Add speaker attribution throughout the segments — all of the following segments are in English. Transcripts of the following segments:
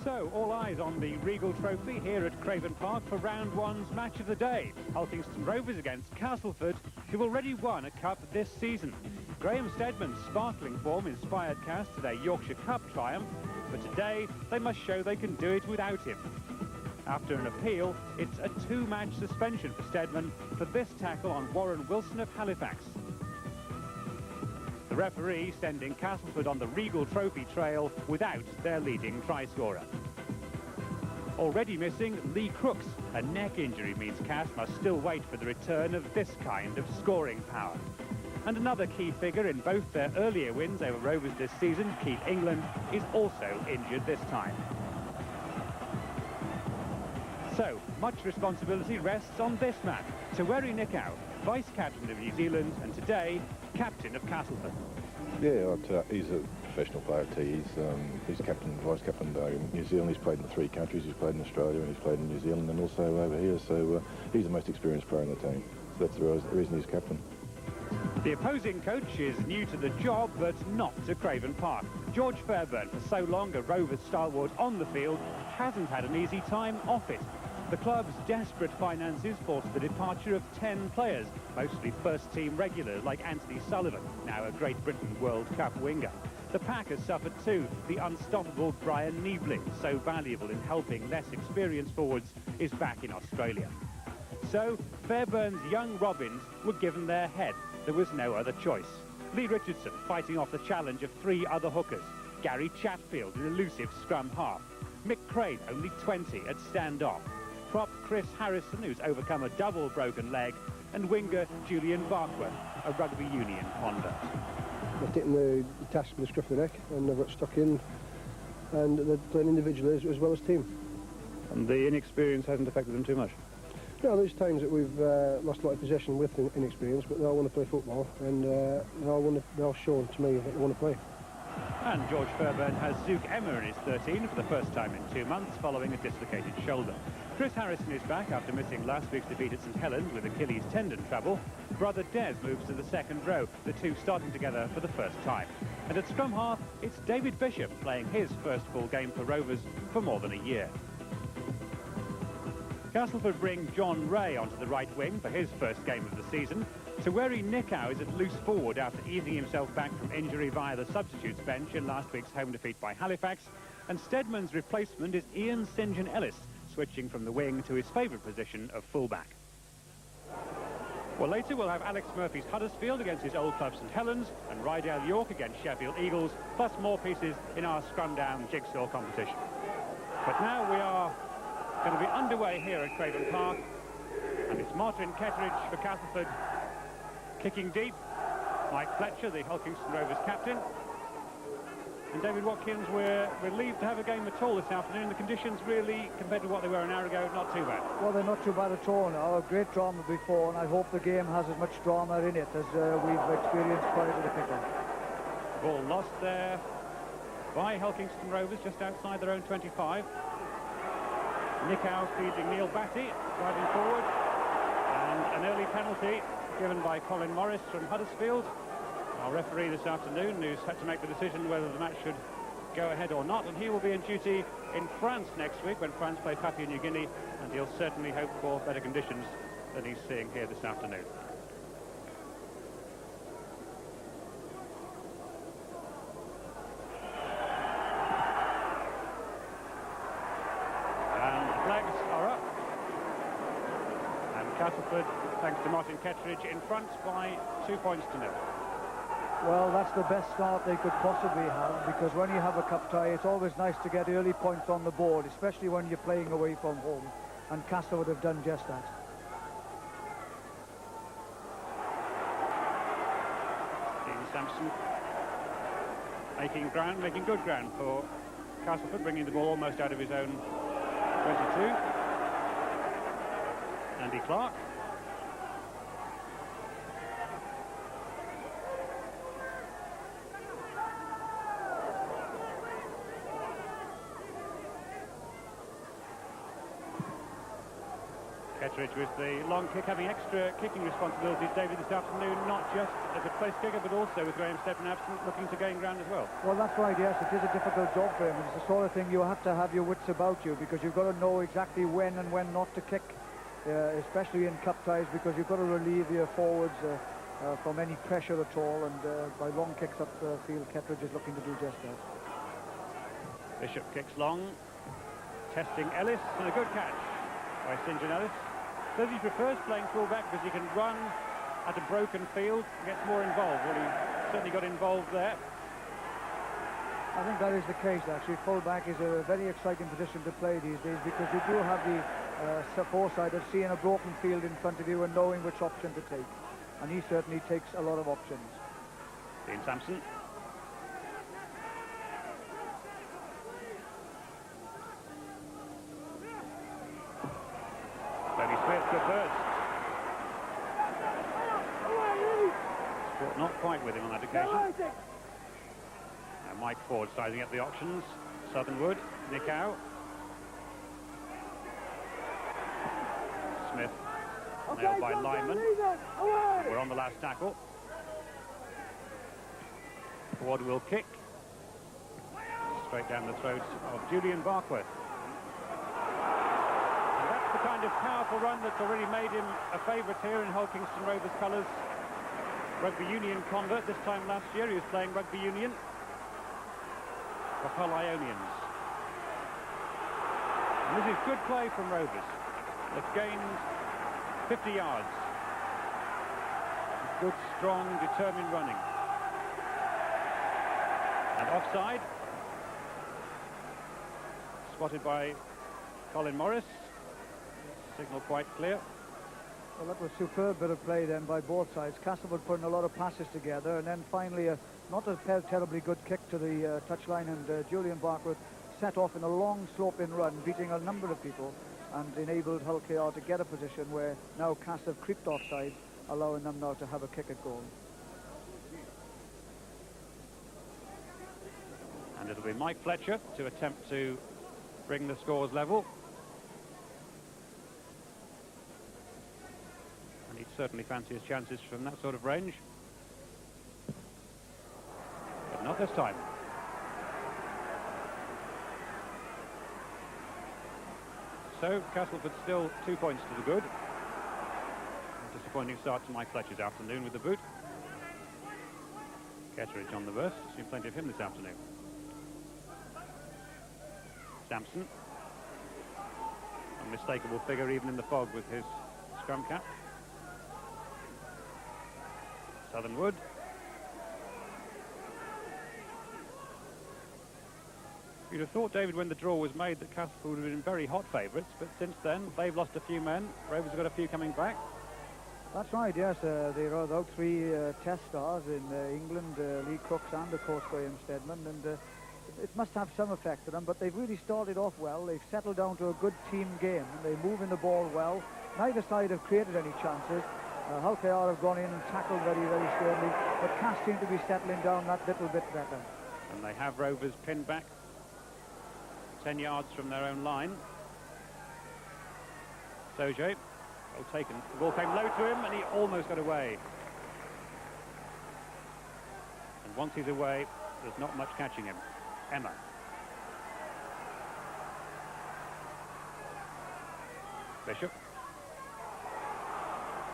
Speaker 1: So, all eyes on the Regal Trophy here at Craven Park for round one's match of the day. Hulkingston Rovers against Castleford, who've already won a cup this season. Graham Steadman's sparkling form inspired Cas to their Yorkshire Cup triumph, but today they must show they can do it without him. After an appeal, it's a two-match suspension for Steadman for this tackle on Warren Wilson of Halifax. The referee sending Castleford on the Regal Trophy trail without their leading try-scorer. Already missing Lee Crooks. A neck injury means Cas must still wait for the return of this kind of scoring power. And another key figure in both their earlier wins over Rovers this season, Keith England, is also injured this time. So, much responsibility rests on this man, Taweri Nikau, vice-captain of New Zealand and today, captain of Castleford.
Speaker 2: Yeah, he's a professional player too. He's captain, vice-captain of New Zealand. He's played in 3 countries. He's played in Australia and he's played in New Zealand and also over here. So he's the most experienced player in the team. So that's the reason he's captain.
Speaker 1: The opposing coach is new to the job, but not to Craven Park. George Fairbairn, for so long a Rovers stalwart on the field, hasn't had an easy time off it. The club's desperate finances forced the departure of 10 players, mostly first-team regulars like Anthony Sullivan, now a Great Britain World Cup winger. The pack has suffered too. The unstoppable Brian Niebling, so valuable in helping less experienced forwards, is back in Australia. So, Fairbairn's young Robins were given their head. There was no other choice. Lee Richardson fighting off the challenge of 3 other hookers. Gary Chatfield, an elusive scrum half. Mick Crane, only 20, at stand-off. Prop Chris Harrison, who's overcome a double broken leg, and winger Julian Barkworth, a rugby union convert.
Speaker 3: They've taken the task from the scruff of the neck and they've got stuck in, and they're playing individually as well as team.
Speaker 1: And the inexperience hasn't affected them too much?
Speaker 3: No, there's times that we've lost a lot of possession with inexperience, but they all want to play football, and they're all shown to me that they want to play.
Speaker 1: And George Fairbairn has Zook Emma in his 13 for the first time in 2 months following a dislocated shoulder. Chris Harrison is back after missing last week's defeat at St Helens with Achilles tendon trouble. Brother Des moves to the second row, the two starting together for the first time. And at scrum half, it's David Bishop playing his first full game for Rovers for more than a year. Castleford bring John Ray onto the right wing for his first game of the season. Taweri Nikau is at loose forward after easing himself back from injury via the substitutes bench in last week's home defeat by Halifax. And Steadman's replacement is Ian St John Ellis, switching from the wing to his favourite position of fullback. Well, later we'll have Alex Murphy's Huddersfield against his old club St Helens and Rydale York against Sheffield Eagles, plus more pieces in our SCRUMDOWN jigsaw competition. But now we are going to be underway here at Craven Park, and it's Martin Ketteridge for Castleford kicking deep. Mike Fletcher, the Hulkingston Rovers captain. And David Watkins, we're relieved to have a game at all this afternoon. The conditions really, compared to what they were an hour ago, not too bad.
Speaker 4: Well, they're not too bad at all now. A great drama before, and I hope the game has as much drama in it as we've experienced prior to the kickoff.
Speaker 1: Ball lost there by Hulkingston Rovers just outside their own 25. Nikau feeding Neil Batty, driving forward. And an early penalty given by Colin Morris from Huddersfield. Our referee this afternoon, who's had to make the decision whether the match should go ahead or not, and he will be on duty in France next week when France play Papua New Guinea, and he'll certainly hope for better conditions than he's seeing here this afternoon. And the flags are up, and Castleford, thanks to Martin Ketteridge, in front by 2 points to 0.
Speaker 4: Well, that's the best start they could possibly have, because when you have a cup tie, it's always nice to get early points on the board, especially when you're playing away from home, and Castle would have done just that.
Speaker 1: Stephen Sampson making good ground for Castleford, bringing the ball almost out of his own 22. Andy Clark. Ketteridge with the long kick, having extra kicking responsibilities, David, this afternoon, not just as a place kicker, but also with Graham Stephen absent, looking to gain ground as well.
Speaker 4: Well, that's right, yes, it is a difficult job for him. It's the sort of thing you have to have your wits about you, because you've got to know exactly when and when not to kick, especially in cup ties, because you've got to relieve your forwards from any pressure at all, and by long kicks up the field, Ketteridge is looking to do just that.
Speaker 1: Bishop kicks long, testing Ellis, and a good catch by St. John Ellis. Says he prefers playing full-back because he can run at a broken field and gets more involved. Well, he certainly got involved there.
Speaker 4: I think that is the case, actually. Full-back is a very exciting position to play these days, because you do have the foresight of seeing a broken field in front of you and knowing which option to take. And he certainly takes a lot of options.
Speaker 1: Dean Sampson. Tony Smith, good burst. Sport not quite with him on that occasion. And Mike Ford sizing up the options. Southernwood, Nick Howe. Smith nailed by Lyman. We're on the last tackle. Ford will kick. Straight down the throat of Julian Barkworth. And that's the kind of powerful run that's already made him a favourite here in Hull Kingston Rovers colours. Rugby union convert. This time last year he was playing rugby union for Hull Ionians. And this is good play from Rovers. They've gained 50 yards. Good, strong, determined running. And offside. Spotted by Colin Morris. Signal quite clear.
Speaker 4: Well, that was a superb bit of play then by both sides. Castleford putting a lot of passes together, and then finally not a terribly good kick to the touchline, and Julian Barkworth set off in a long sloping run, beating a number of people, and enabled Hull KR to get a position where now Cass have creeped offside, allowing them now to have a kick at goal.
Speaker 1: And it'll be Mike Fletcher to attempt to bring the scores level. And he'd certainly fancy his chances from that sort of range. But not this time. So Castleford still 2 points to the good. A disappointing start to Mike Fletcher's afternoon with the boot. Ketteridge on the burst. Seen plenty of him this afternoon. Sampson. Unmistakable figure even in the fog with his scrum cap. Southernwood. You'd have thought, David, when the draw was made that Castleford would have been very hot favourites, but since then they've lost a few men. Rovers have got a few coming back.
Speaker 4: That's right, yes. There are out three test stars in England, Lee Crooks and, of course, Graham Stedman, and it must have some effect on them, but they've really started off well. They've settled down to a good team game, and they move in the ball well. Neither side have created any chances. Hull KR have gone in and tackled very, very sturdily, but Cass seem to be settling down that little bit better.
Speaker 1: And they have Rovers pinned back 10 yards from their own line. Soje, well taken. The ball came low to him and he almost got away. And once he's away, there's not much catching him. Emma. Bishop.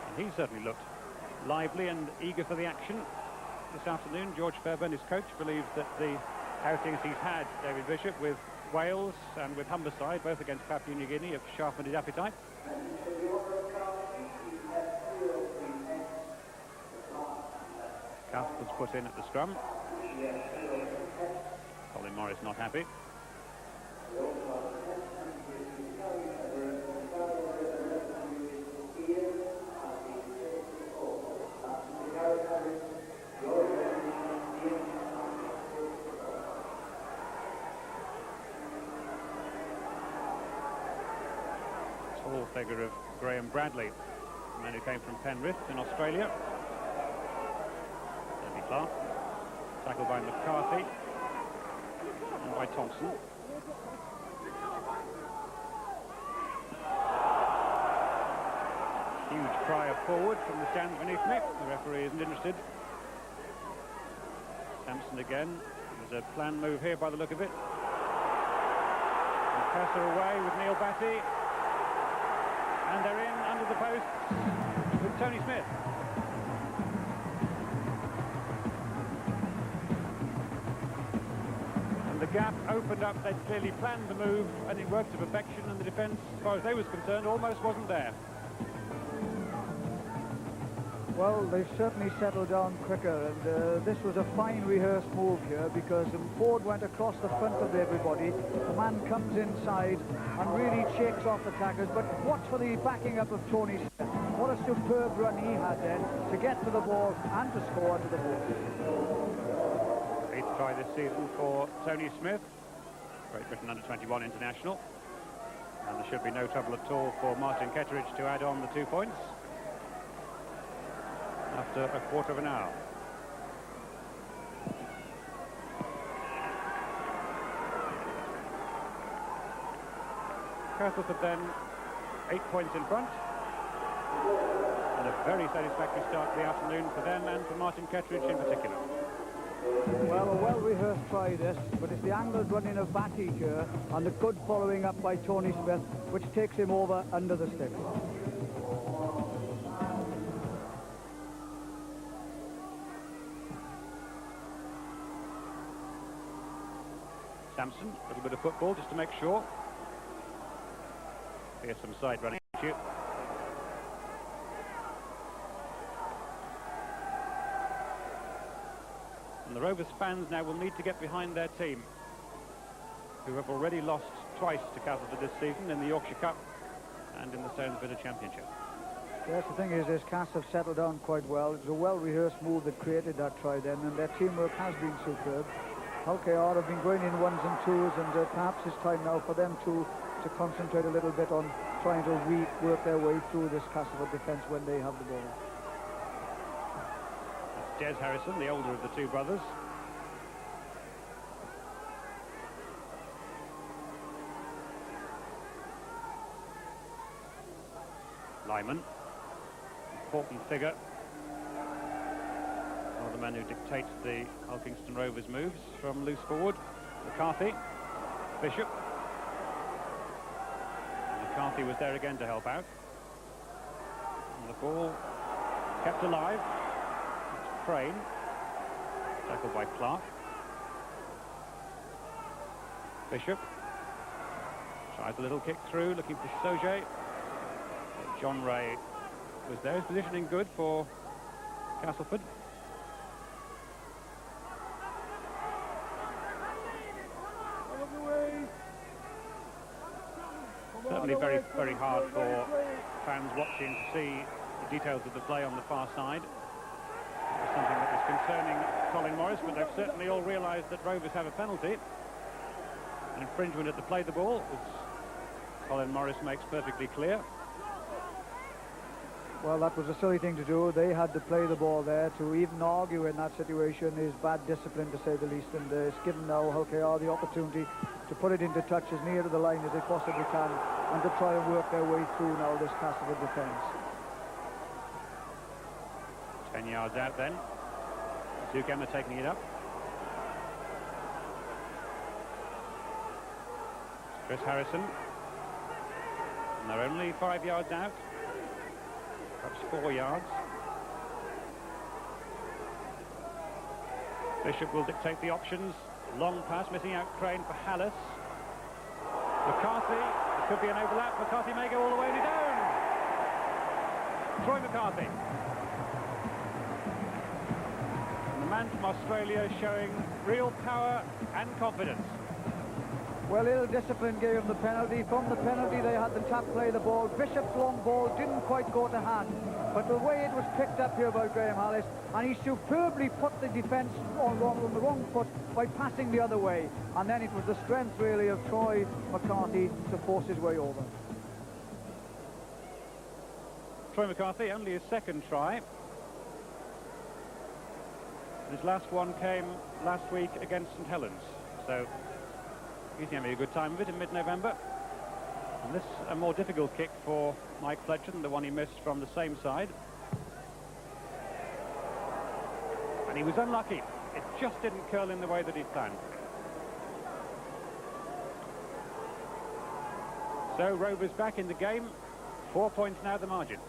Speaker 1: And he certainly looked lively and eager for the action this afternoon. George Fairbairn, his coach, believes that the outings he's had, David Bishop, with Wales and with Humberside, both against Papua New Guinea, have sharpened his appetite. Castleford's put in at the scrum. Colin Morris not happy. Tall figure of Graham Bradley, the man who came from Penrith in Australia. Debbie Clark, tackled by McCarthy and by Thompson. cry of forward from the stands beneath me. The referee isn't interested. Sampson again. There's a planned move here by the look of it. And Passer away with Neil Batty. And they're in under the post with Tony Smith. And the gap opened up. They'd clearly planned the move, and it worked to perfection, and the defence, as far as they was concerned, almost wasn't there.
Speaker 4: Well, they've certainly settled down quicker, and this was a fine rehearsed move here, because Ford went across the front of everybody. The man comes inside and really shakes off the attackers, but watch for the backing up of Tony Smith. What a superb run he had then to get to the ball and to score to the ball.
Speaker 1: 8th try this season for Tony Smith, Great Britain under-21 international. And there should be no trouble at all for Martin Ketteridge to add on the 2 points after a quarter of an hour. Castleford then 8 points in front, and a very satisfactory start to the afternoon for them and for Martin Ketteridge in particular.
Speaker 4: Well, a well-rehearsed try this, but it's the angled running of Batty here and the good following up by Tony Smith, which takes him over under the stick.
Speaker 1: Sampson, a little bit of football just to make sure. Here's some side running issue. And the Rovers fans now will need to get behind their team, who have already lost twice to Castleford this season, in the Yorkshire Cup and in the Stonesbitter Championship.
Speaker 4: Yes, the thing is Cass have settled down quite well. It was a well-rehearsed move that created that try then, and their teamwork has been superb. LKR have been going in ones and twos, and perhaps it's time now for them to concentrate a little bit on trying to work their way through this Castleford defence when they have the ball.
Speaker 1: Des Harrison, the older of the two brothers. Lyman, important figure. One of the men who dictates the Hulkingston Rovers moves from loose forward. McCarthy, Bishop. And McCarthy was there again to help out. And the ball kept alive. Crane, tackled by Clark. Bishop tries a little kick through, looking for Sauget. John Ray was there. His positioning good for Castleford. Certainly very, very hard for fans watching to see the details of the play on the far side. Something that was concerning Colin Morris, but they've certainly all realised that Rovers have a penalty. An infringement at the play the ball, as Colin Morris makes perfectly clear.
Speaker 4: Well, that was a silly thing to do. They had to play the ball there. To even argue in that situation is bad discipline, to say the least, and it's given now LKR the opportunity to put it into touch as near to the line as they possibly can and to try and work their way through now this Castleford defence.
Speaker 1: 10 yards out then. Zugema taking it up. Chris Harrison. And they're only 5 yards out. Perhaps 4 yards. Bishop will dictate the options. Long pass, missing out Crane for Hallis. McCarthy, it could be an overlap. McCarthy may go all the way, and he's down. Troy McCarthy. And the man from Australia showing real power and confidence.
Speaker 4: Well, ill discipline gave him the penalty. From the penalty, they had the tap play the ball. Bishop's long ball didn't quite go to hand. But the way it was picked up here by Graham Hallis, and he superbly put the defence on the wrong foot by passing the other way. And then it was the strength, really, of Troy McCarthy to force his way over.
Speaker 1: Troy McCarthy, only his second try. His last one came last week against St Helens. So he's having a good time of it in mid-November. And this a more difficult kick for Mike Fletcher than the one he missed from the same side. And he was unlucky. It just didn't curl in the way that he'd planned. So Rovers back in the game. 4 points now the margin.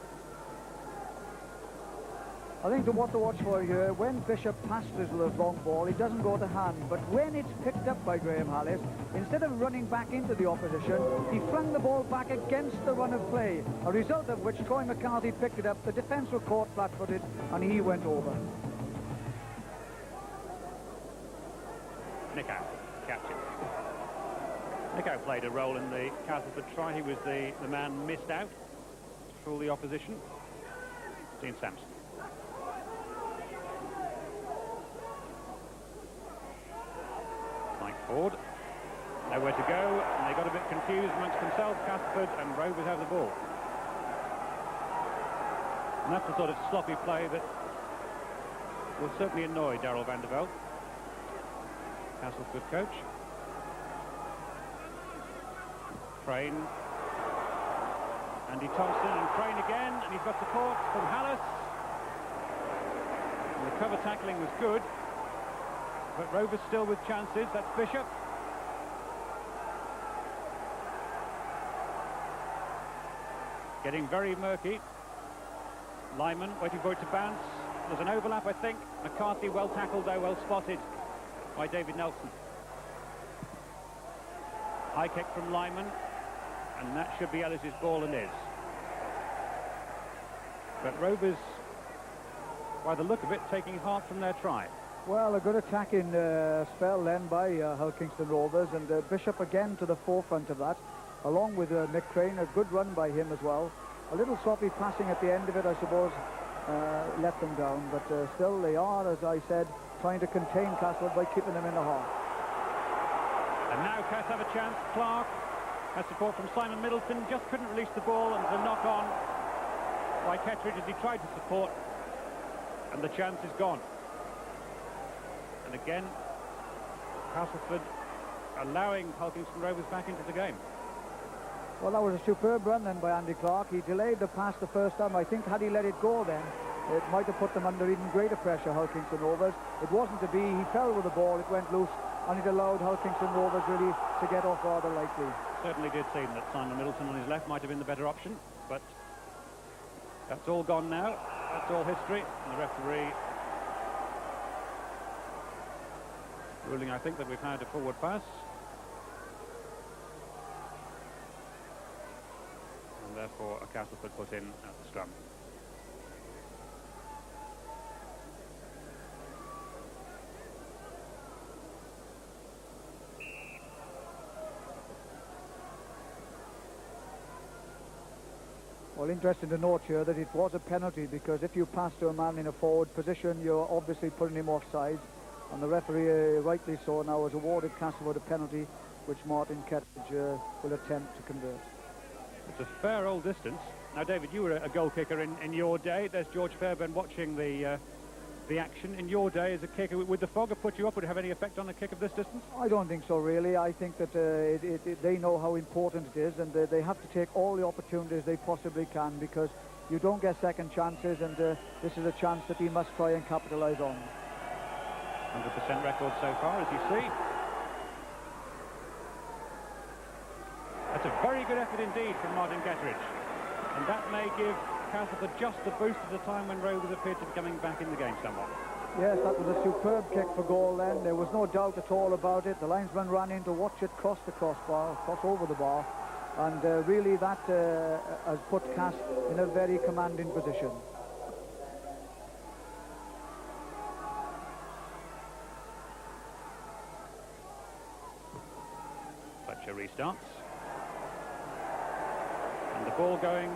Speaker 4: I think what to watch for here, when Bishop passes the long ball, he doesn't go to hand, but when it's picked up by Graham Hallis, instead of running back into the opposition, he flung the ball back against the run of play, a result of which Troy McCarthy picked it up, the defence were caught flat-footed, and he went over.
Speaker 1: Nickow, captain. Nickow played a role in the Castleford try. He was the man missed out to fool the opposition. Dean Sampson. Forward. Nowhere to go, and they got a bit confused amongst themselves, Castleford, and Rovers have the ball. And that's the sort of sloppy play that will certainly annoy Darrell van der Velde, Castleford coach. Crane, Andy Thompson, and Crane again, and he's got support from Hallis. And the cover tackling was good. But Rovers still with chances. That's Bishop. Getting very murky. Lyman waiting for it to bounce. There's an overlap, I think. McCarthy well tackled, though well spotted by David Nelson. High kick from Lyman, and that should be Ellis's ball, and is. But Rovers, by the look of it, taking heart from their try.
Speaker 4: Well, a good attacking spell then by Hull Kingston Rovers, and Bishop again to the forefront of that, along with Nick Crane. A good run by him as well. A little sloppy passing at the end of it, I suppose, let them down, but still they are, as I said, trying to contain Castleford by keeping them in the half.
Speaker 1: And now Cass have a chance. Clark has support from Simon Middleton, just couldn't release the ball, and the knock on by Kettridge as he tried to support, and the chance is gone. And again, Castleford allowing Hull Kingston Rovers back into the game.
Speaker 4: Well, that was a superb run then by Andy Clark. He delayed the pass the first time. I think had he let it go then, it might have put them under even greater pressure, Hull Kingston Rovers. It wasn't to be. He fell with the ball, it went loose, and it allowed Hull Kingston Rovers really to get off rather lightly.
Speaker 1: Certainly did seem that Simon Middleton on his left might have been the better option, but that's all gone now. That's all history. And the referee ruling, I think, that we've had a forward pass. And therefore a Castleford put in at the scrum.
Speaker 4: Well, interesting to note here that it was a penalty, because if you pass to a man in a forward position, you're obviously putting him offside. And the referee, rightly so, now has awarded Castleford a penalty, which Martin Kettridge will attempt to convert.
Speaker 1: It's a fair old distance. Now, David, you were a goal kicker in your day. There's George Fairbairn watching the action. In your day as a kicker, would the fog have put you up? Would it have any effect on a kick of this distance?
Speaker 4: I don't think so, really. I think that they know how important it is, and they have to take all the opportunities they possibly can, because you don't get second chances, and this is a chance that he must try and capitalise on.
Speaker 1: 100% record so far, as you see. That's a very good effort indeed from Martin Kettridge. And that may give Castleford just the boost at a time when Rovers appeared to be coming back in the game somewhat.
Speaker 4: Yes, that was a superb kick for goal then. There was no doubt at all about it. The linesman ran in to watch it cross the crossbar, cross over the bar. And really that has put Cass in a very commanding position.
Speaker 1: Fletcher restarts. And the ball going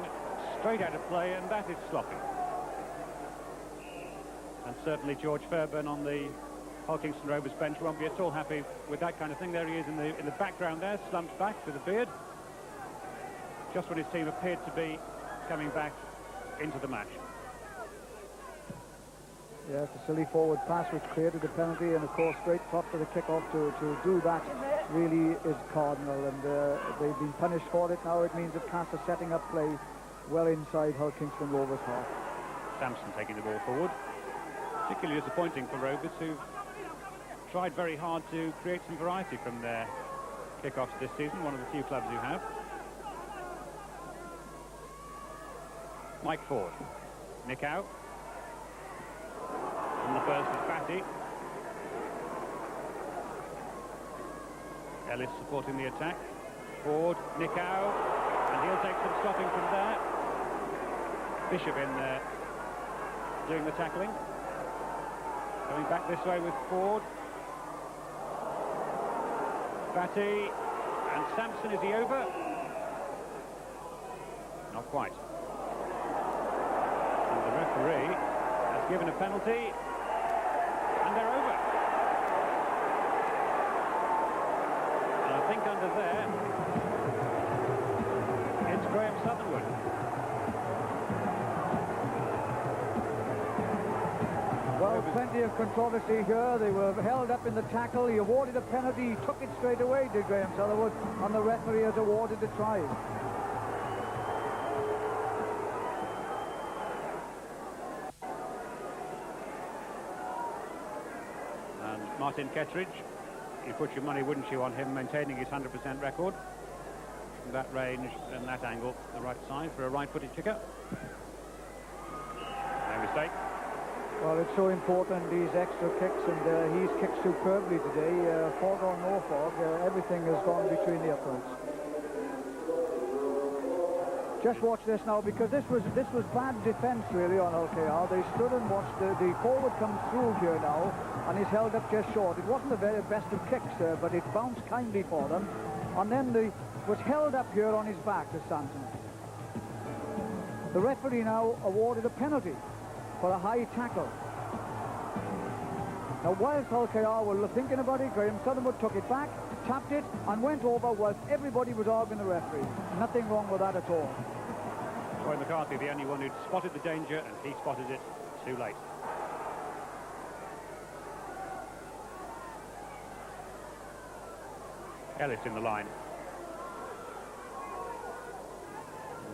Speaker 1: straight out of play, and that is sloppy. And certainly George Fairbairn on the Hull Kingston Rovers bench won't be at all happy with that kind of thing. There he is in the background there, slumped back with a beard, just when his team appeared to be coming back into the match.
Speaker 4: Yes, a silly forward pass which created the penalty, and of course great thought for the kick-off to do that. really is cardinal, and they've been punished for it now. It means that Cass are setting up play well inside Hull Kingston Rovers' half.
Speaker 1: Sampson taking the ball forward. Particularly disappointing for Rovers, who've tried very hard to create some variety from their kickoffs this season, one of the few clubs who have. Mike Ford. Nick out. And the first is Batty. Ellis supporting the attack. Ford, Nick out. And he'll take some stopping from there. Bishop in there doing the tackling. Coming back this way with Ford. Batty. And Sampson, is he over? Not quite. And the referee has given a penalty. And they're over. And I think under there, it's Graham Southernwood.
Speaker 4: Well, plenty of controversy here. They were held up in the tackle. He awarded a penalty. He took it straight away, did Graham Southernwood, and the referee has awarded the try.
Speaker 1: And Martin Kettridge, you put your money, wouldn't you, on him maintaining his 100% record. From that range and that angle, the right side for a right-footed kicker. No mistake.
Speaker 4: Well, it's so important, these extra kicks, and he's kicked superbly today. Fog or no fog, everything has gone between the uprights. Just watch this now, because this was bad defence really on LKR. They stood and watched the forward come through here now, and he's held up just short. It wasn't the very best of kicks, but it bounced kindly for them, and then was held up here on his back to Sampson. The referee now awarded a penalty for a high tackle. Now, whilst LKR were thinking about it, Graham Southernwood took it back, tapped it, and went over whilst everybody was arguing the referee. Nothing wrong with that at all.
Speaker 1: Troy McCarthy, the only one who'd spotted the danger, and he spotted it too late. Ellis in the line.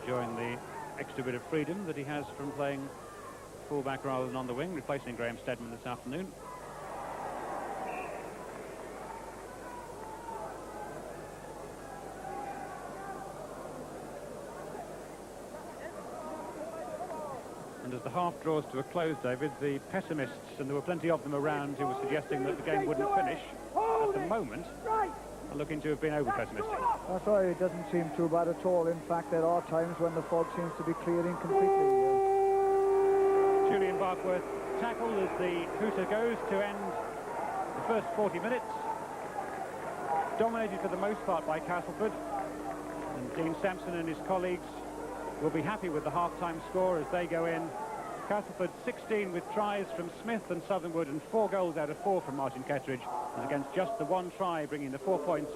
Speaker 1: Enjoying the extra bit of freedom that he has from playing full-back rather than on the wing, replacing Graham Steadman this afternoon. And as the half draws to a close, David, the pessimists, and there were plenty of them around who were suggesting that the game wouldn't finish, at the moment, are looking to have been over-pessimistic.
Speaker 4: That's right, it doesn't seem too bad at all. In fact, there are times when the fog seems to be clearing completely.
Speaker 1: Julian Barkworth tackled as the hooter goes to end the first 40 minutes. Dominated for the most part by Castleford. And Dean Sampson and his colleagues will be happy with the half-time score as they go in. Castleford 16 with tries from Smith and Southernwood, and 4 goals out of 4 from Martin Kettridge, and against just the 1 try, bringing the 4 points.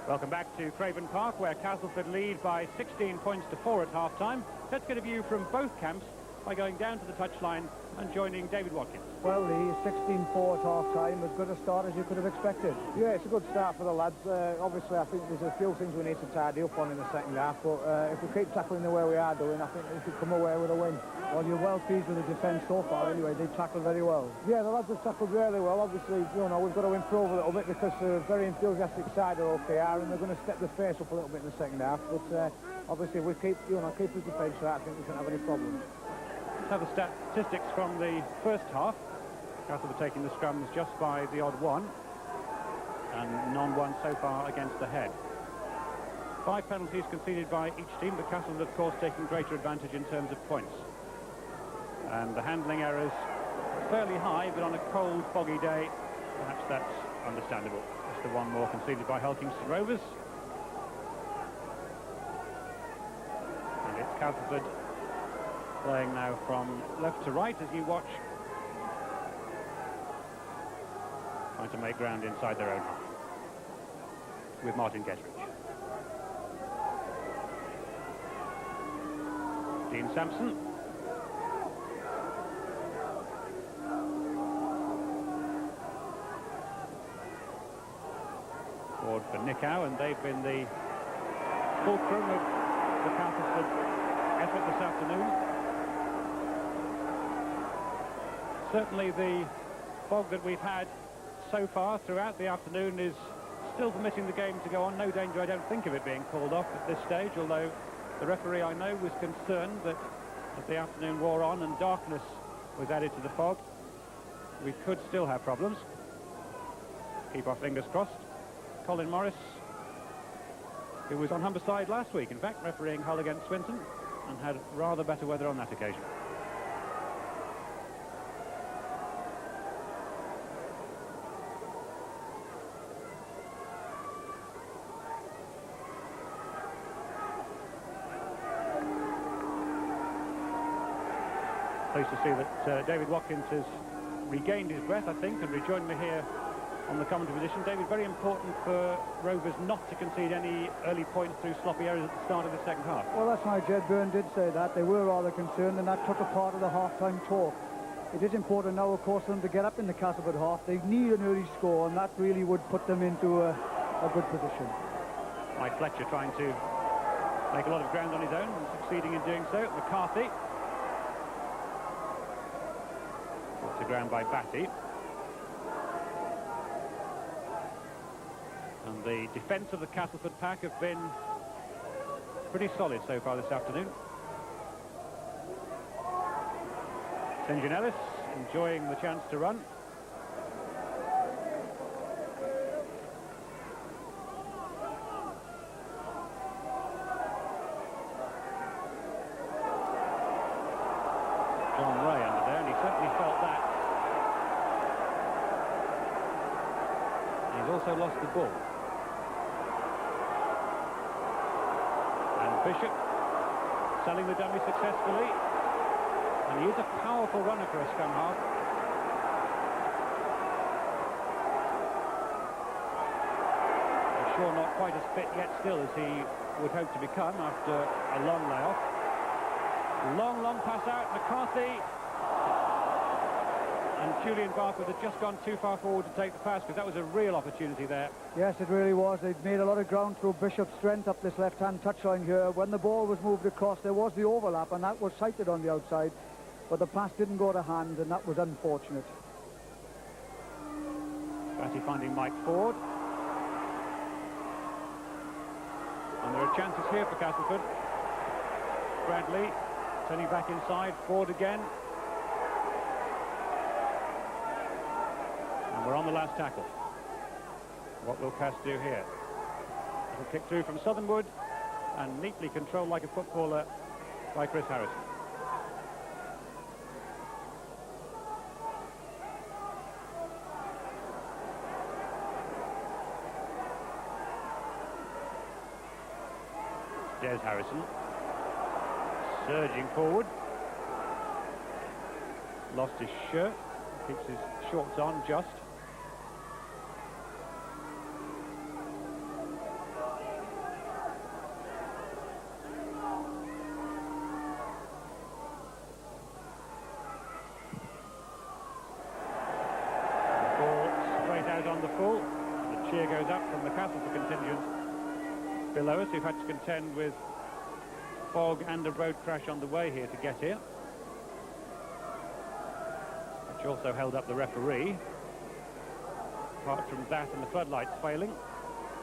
Speaker 1: Welcome back to Craven Park, where Castleford lead by 16 points to 4 at half-time. Let's get a view from both camps by going down to the touchline and joining David Watkins.
Speaker 4: Well, the 16-4 at half-time, as good a start as you could have expected.
Speaker 5: Yeah, it's a good start for the lads. Obviously, I think there's a few things we need to tidy up on in the second half, but if we keep tackling the way we are doing, I think we could come away with a win.
Speaker 4: Well, you're well pleased with the defence so far anyway. They tackled very well.
Speaker 5: Yeah, the lads have tackled really well. Obviously, you know, we've got to improve a little bit because they're a very enthusiastic side of OKR, and they're going to step the pace up a little bit in the second half. But obviously, if we keep the defence right, I think we shouldn't have any problems.
Speaker 1: Let's have the statistics from the first half. Castleford taking the scrums just by the odd one, and non-one so far against the head. 5 penalties conceded by each team, but Castleford, of course, taking greater advantage in terms of points. And the handling errors fairly high, but on a cold, foggy day, perhaps that's understandable. Just the 1 more conceded by Hull Kingston Rovers. And it's Castleford playing now from left to right as you watch, trying to make ground inside their own half with Martin Kettridge. Dean Sampson. Ford for Nickau, and they've been the fulcrum of the Castleford effort this afternoon. Certainly the fog that we've had so far throughout the afternoon is still permitting the game to go on. No danger, I don't think, of it being called off at this stage, although the referee, I know, was concerned that as the afternoon wore on and darkness was added to the fog, we could still have problems. Keep our fingers crossed. Colin Morris, who was on Humberside last week, in fact, refereeing Hull against Swinton, and had rather better weather on that occasion. Pleased to see that David Watkins has regained his breath, I think, and rejoined me here on the commentary position. David, very important for Rovers not to concede any early points through sloppy errors at the start of the second half.
Speaker 4: Well, that's why Jed Byrne did say that. They were rather concerned, and that took a part of the half-time talk. It is important now, of course, for them to get up in the Castleford half. They need an early score, and that really would put them into a good position.
Speaker 1: Mike Fletcher trying to make a lot of ground on his own and succeeding in doing so. McCarthy. Put to ground by Batty. And the defence of the Castleford pack have been pretty solid so far this afternoon. St. John Ellis enjoying the chance to run. John Ray under there, and he certainly felt that. He's also lost the ball. Bishop selling the dummy successfully, and he is a powerful runner for a scrum half. I'm sure not quite as fit yet still as he would hope to become after a long layoff. Long pass out, McCarthy, and Julian Barfoot had just gone too far forward to take the pass, because that was a real opportunity there.
Speaker 4: Yes, it really was. They'd made a lot of ground through Bishop's strength up this left-hand touchline here. When the ball was moved across, there was the overlap, and that was sighted on the outside, but the pass didn't go to hand, and that was unfortunate.
Speaker 1: Batty finding Mike Ford. And there are chances here for Castleford. Bradley turning back inside, Ford again. And we're on the last tackle. What will Cass do here? Little kick through from Southernwood, and neatly controlled like a footballer by Chris Harrison. Des Harrison surging forward. Lost his shirt, keeps his shorts on just. On the full. The cheer goes up from the Castleford contingent below us, who've had to contend with fog and a road crash on the way here to get here, which also held up the referee. Apart from that and the floodlights failing,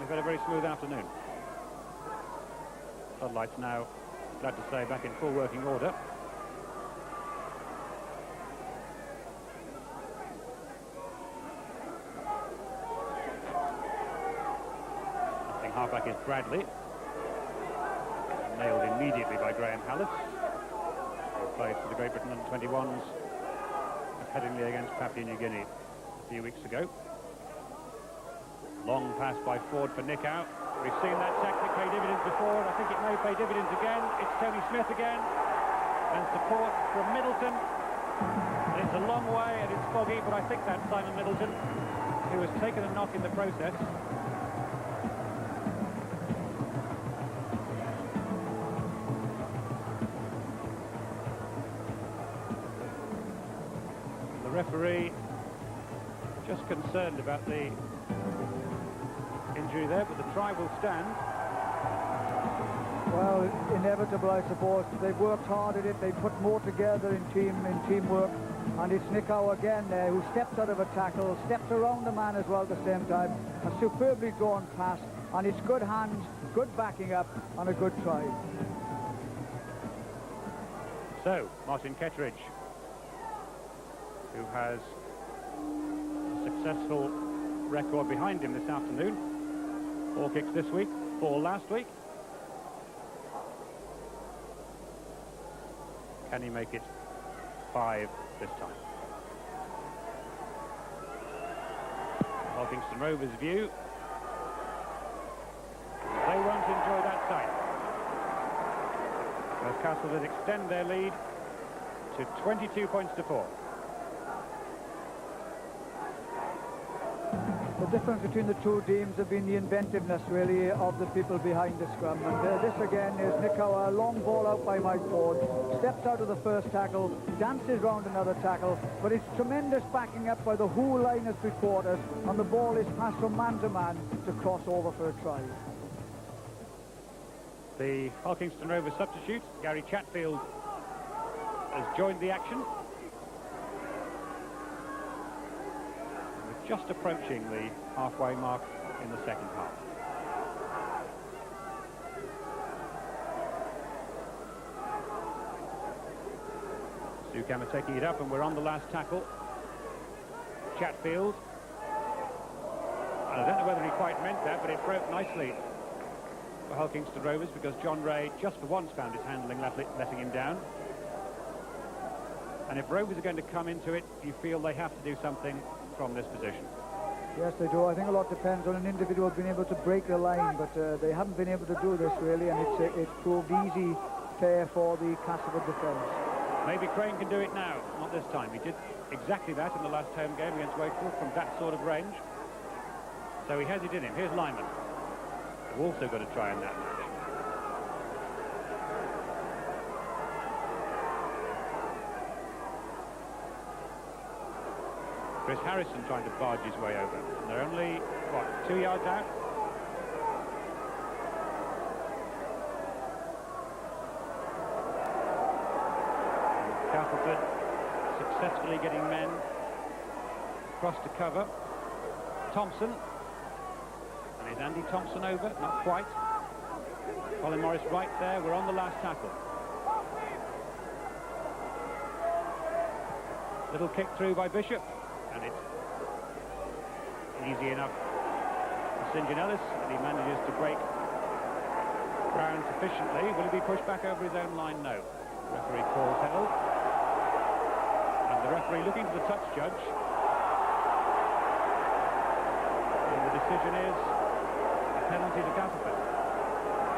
Speaker 1: we've had a very smooth afternoon. Floodlights now, glad to say, back in full working order. Halfback is Bradley, nailed immediately by Graham Hallis, who played for the Great Britain under-21s at Headingley against Papua New Guinea a few weeks ago. Long pass by Ford for Nickau. We've seen that tactic pay dividends before, and I think it may pay dividends again. It's Tony Smith again, and support from Middleton. It's a long way and it's foggy, but I think that's Simon Middleton, who has taken a knock in the process. Referee just concerned about the injury injury there, but the try will stand.
Speaker 4: Well, inevitable, I suppose. They've worked hard at it. They put more together in teamwork. And it's Nicow again there, who steps out of a tackle, steps around the man as well at the same time. A superbly drawn pass, and it's good hands, good backing up, and a good try.
Speaker 1: So, Martin Kettridge, who has a successful record behind him this afternoon. 4 kicks this week, 4 last week. Can he make it 5 this time? Holkingston Rovers' view. They won't enjoy that sight, as Castleford extend their lead to 22 points to 4.
Speaker 4: The difference between the two teams have been the inventiveness, really, of the people behind the scrum. And this again is Nicow, a long ball out by Mike Ford, steps out of the first tackle, dances round another tackle, but it's tremendous backing up by the whole line of 3/4, and the ball is passed from man to man to cross over for a try.
Speaker 1: The Holkingston Rovers substitute, Gary Chatfield, has joined the action. We're just approaching the halfway mark in the second half. Sukham are taking it up, and we're on the last tackle. Chatfield. And I don't know whether he quite meant that, but it broke nicely for Holkingston Rovers, because John Ray just for once found his handling letting him down. And if Rovers are going to come into it, you feel they have to do something from this position.
Speaker 4: Yes, they do. I think a lot depends on an individual being able to break the line, but they haven't been able to do this, really, and it's proved easy fare for the Castleford defence.
Speaker 1: Maybe Crane can do it now, not this time. He did exactly that in the last home game against Wakefield from that sort of range. So he has it in him. Here's Lyman, who also got a try in that match. Chris Harrison trying to barge his way over. And they're only, what, 2 yards out? Castleford successfully getting men across to cover. Thompson. And is Andy Thompson over? Not quite. Colin Morris right there. We're on the last tackle. Little kick through by Bishop. And it's easy enough for St. John Ellis, and he manages to break ground sufficiently. Will he be pushed back over his own line? No. The referee calls held. And the referee looking to the touch judge. And the decision is a penalty to Castleford.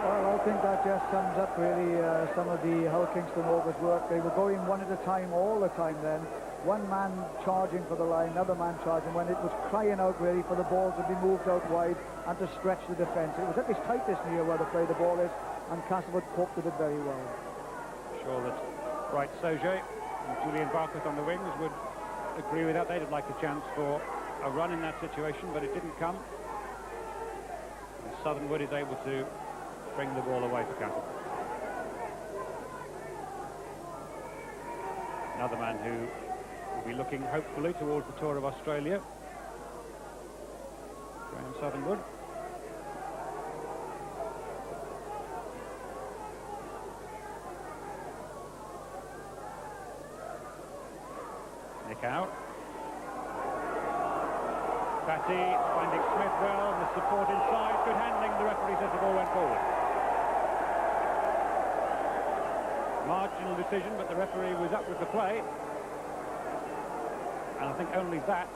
Speaker 4: Well, I think that just sums up, really, some of the Hull Kingston Rovers work. They were going one at a time all the time then. One man charging for the line, another man charging, when it was crying out, really, for the balls to be moved out wide and to stretch the defence. It was at its tightest near where the play the ball is, and Castleford coped with it very well.
Speaker 1: Sure that Bright Soje and Julian Barkworth on the wings would agree with that. They'd have liked a chance for a run in that situation, but it didn't come. And Southernwood is able to bring the ball away for Castleford. Another man who will be looking hopefully towards the tour of Australia, Graham Southernwood. Nick out. Batty finding Smith well, and the support inside. Good handling. The referee says the ball went forward. Marginal decision, but the referee was up with the play. And I think only that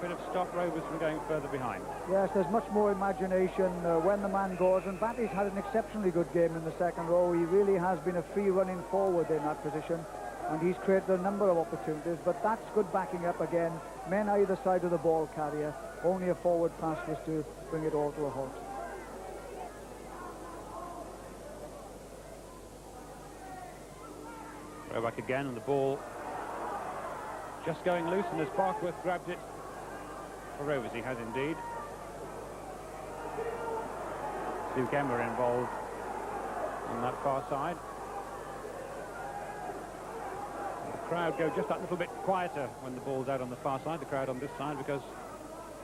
Speaker 1: could have stopped Rovers from going further behind.
Speaker 4: Yes, there's much more imagination when the man goes, and Batty's had an exceptionally good game in the second row. He really has been a free running forward in that position, and he's created a number of opportunities, but that's good backing up again. Men either side of the ball carrier, only a forward pass was to bring it all to a halt.
Speaker 1: Throw back again, and the ball just going loose, and as Barkworth grabbed it for Rovers, he has indeed. Duke Emma involved on that far side. The crowd go just that little bit quieter when the ball's out on the far side, the crowd on this side, because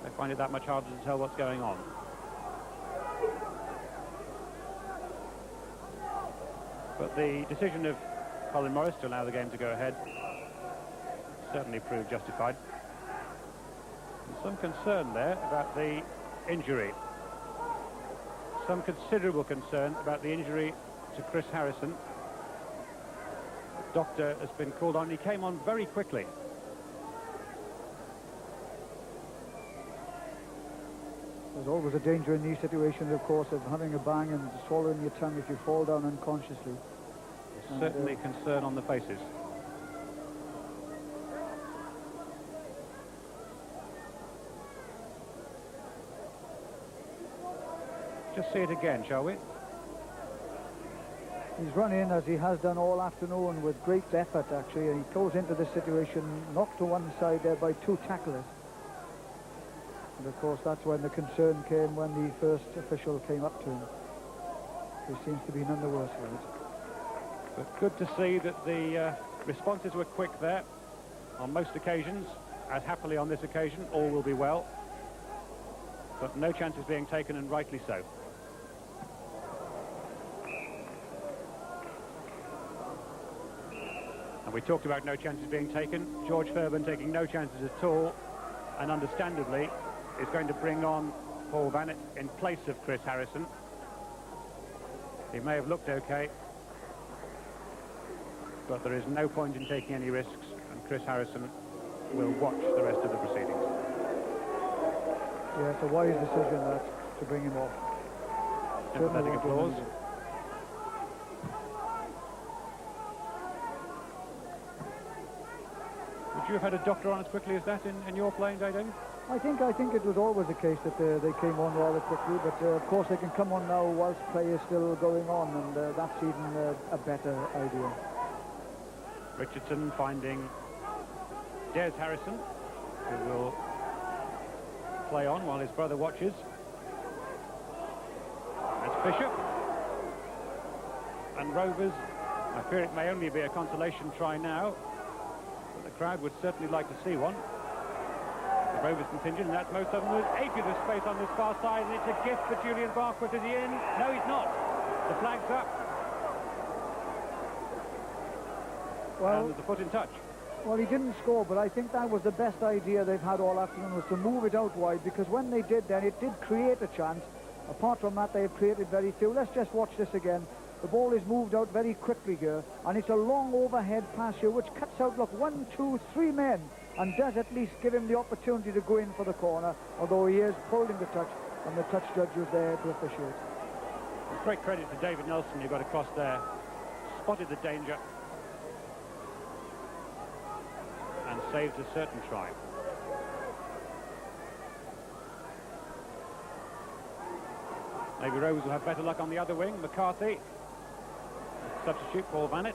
Speaker 1: they find it that much harder to tell what's going on. But the decision of Colin Morris to allow the game to go ahead certainly proved justified. And some concern there about the injury. Some considerable concern about the injury to Chris Harrison. The doctor has been called on. He came on very quickly.
Speaker 4: There's always a danger in these situations, of course, of having a bang and swallowing your tongue if you fall down unconsciously.
Speaker 1: There's certainly concern on the faces. Just see it again, shall we?
Speaker 4: He's run in, as he has done all afternoon, with great effort, actually, and he goes into this situation knocked to one side there by two tacklers. And of course that's when the concern came when the first official came up to him. He seems to be none the worse for it.
Speaker 1: But good to see that the responses were quick there. On most occasions, as happily on this occasion, all will be well. But no chances being taken, and rightly so. And we talked about no chances being taken. George Fairbairn taking no chances at all, and understandably is going to bring on Paul Vanett in place of Chris Harrison. He may have looked okay, but there is no point in taking any risks, and Chris Harrison will watch the rest of the proceedings.
Speaker 4: Yeah, it's a wise decision that to bring him off.
Speaker 1: Sympathetic applause. Would you have had a doctor on as quickly as that in your playing day, David?
Speaker 4: I think it was always the case that they came on rather quickly, but of course they can come on now whilst play is still going on, and that's even a better idea.
Speaker 1: Richardson finding Des Harrison, who will play on while his brother watches. That's Bishop. And Rovers, I fear it may only be a consolation try now, but the crowd would certainly like to see one. The Rovers contingent, and that's most of them. There's acres of space on this far side, and it's a gift for Julian Barkwood. Is he in? No, he's not. The flag's up.
Speaker 4: Well,
Speaker 1: and there's a foot in touch.
Speaker 4: Well, he didn't score, but I think that was the best idea they've had all afternoon, was to move it out wide, because when they did then, it did create a chance. Apart from that, they have created very few. Let's just watch this again. The ball is moved out very quickly here, and it's a long overhead pass here, which cuts out, look, 1, 2, 3 men, and does at least give him the opportunity to go in for the corner, although he is pulled in the touch, and the touch judge was there to officiate.
Speaker 1: Great credit to David Nelson, who got across there, spotted the danger, and saved a certain try. Maybe Rovers will have better luck on the other wing. McCarthy, substitute Paul Vanett,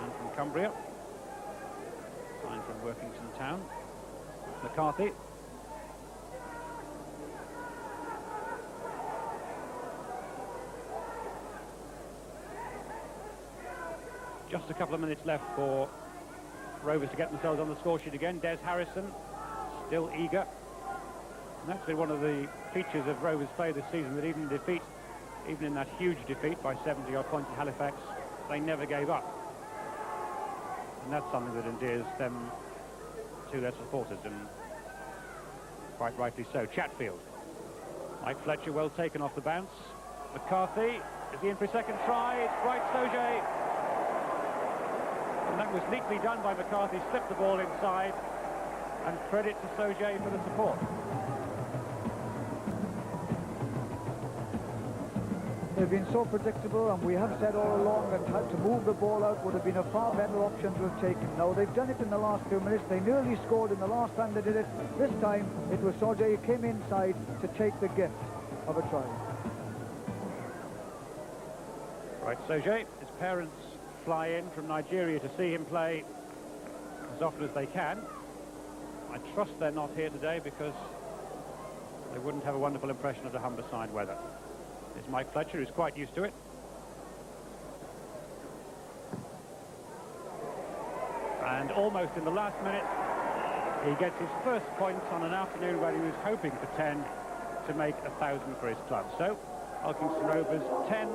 Speaker 1: and from Cumbria, signed from Workington Town. McCarthy. Just a couple of minutes left for Rovers to get themselves on the score sheet again. Des Harrison, still eager. And that's been one of the features of Rovers' play this season, that even in that huge defeat by 70-odd points at Halifax, they never gave up. And that's something that endears them to their supporters, and quite rightly so. Chatfield. Mike Fletcher, well taken off the bounce. McCarthy, is he in for a second try? It's Bright Soje. And that was neatly done by McCarthy, slipped the ball inside, and credit to Soje for the support.
Speaker 4: They've been so predictable, and we have said all along that to move the ball out would have been a far better option to have taken. Now, they've done it in the last few minutes. They nearly scored in the last time they did it. This time, it was Soje who came inside to take the gift of a try.
Speaker 1: Right, Soje, his parents fly in from Nigeria to see him play as often as they can. I trust they're not here today, because they wouldn't have a wonderful impression of the Humberside weather. It's Mike Fletcher, who's quite used to it. And almost in the last minute, he gets his first points on an afternoon where he was hoping for 10 to make 1,000 for his club. So, Hulkingston Rovers 10,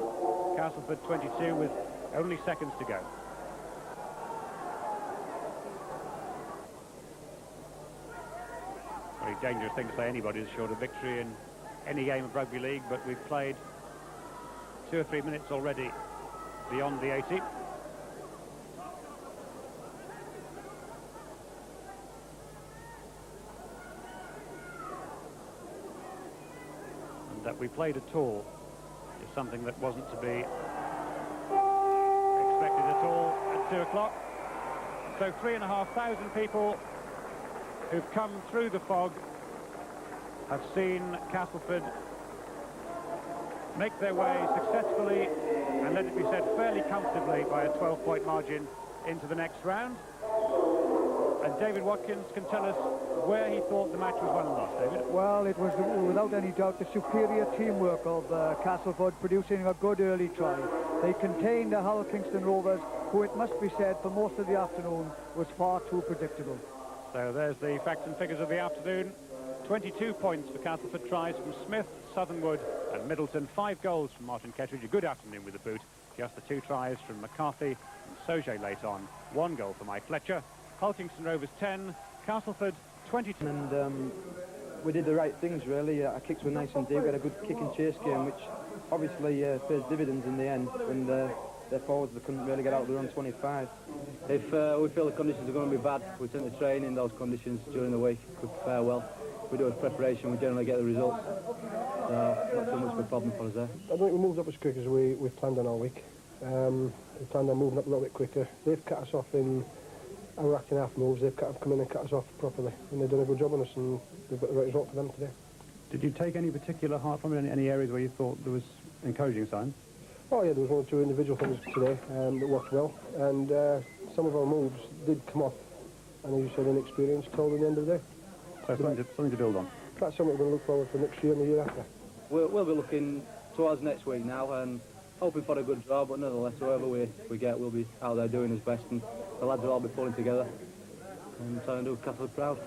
Speaker 1: Castleford 22 with only seconds to go. Very dangerous thing to say anybody's short of victory in any game of rugby league, but we've played 2 or 3 minutes already beyond the 80. And that we played at all is something that wasn't to be expected at all at 2 o'clock. So 3,500 people who've come through the fog have seen Castleford make their way successfully, and let it be said, fairly comfortably by a 12-point margin into the next round. And David Watkins can tell us where he thought the match was won and lost. David?
Speaker 4: Well, it was without any doubt the superior teamwork of Castleford producing a good early try. They contained the Hulkingston Rovers, who, it must be said, for most of the afternoon was far too predictable.
Speaker 1: So there's the facts and figures of the afternoon. 22 points for Castleford tries from Smith, Southernwood and Middleton. 5 goals from Martin Kettridge. A good afternoon with the boot. Just the 2 tries from McCarthy and Soje late on. 1 goal for Mike Fletcher. Hulkingston Rovers 10, Castleford 22.
Speaker 6: And we did the right things, really. Our kicks were nice and deep. We had a good kick and chase game, which obviously pays dividends in the end. And their forwards, they couldn't really get out there on 25. If we feel the conditions are going to be bad, we tend to train in those conditions during the week. We prepare well. We do a preparation, we generally get the results. So not too much of a problem for us there.
Speaker 3: I don't think we moved up as quick as we've planned on all week. We planned on moving up a little bit quicker. They've cut us off in our rack and half moves. They've come in and cut us off properly, and they've done a good job on us, and we've got the right result for them today.
Speaker 1: Did you take any particular heart from it, any areas where you thought there was encouraging signs?
Speaker 3: Oh yeah, there was 1 or 2 individual things today that worked well, and some of our moves did come off, and as you said, inexperience told at the end of the day.
Speaker 1: So something to build on.
Speaker 3: That's something we're going to look forward to next year and the year after.
Speaker 6: We'll be looking towards next week now and hoping for a good draw, but nonetheless, whoever we get, we'll be out there doing his best, and the lads will all be pulling together and trying to do Castleford proud.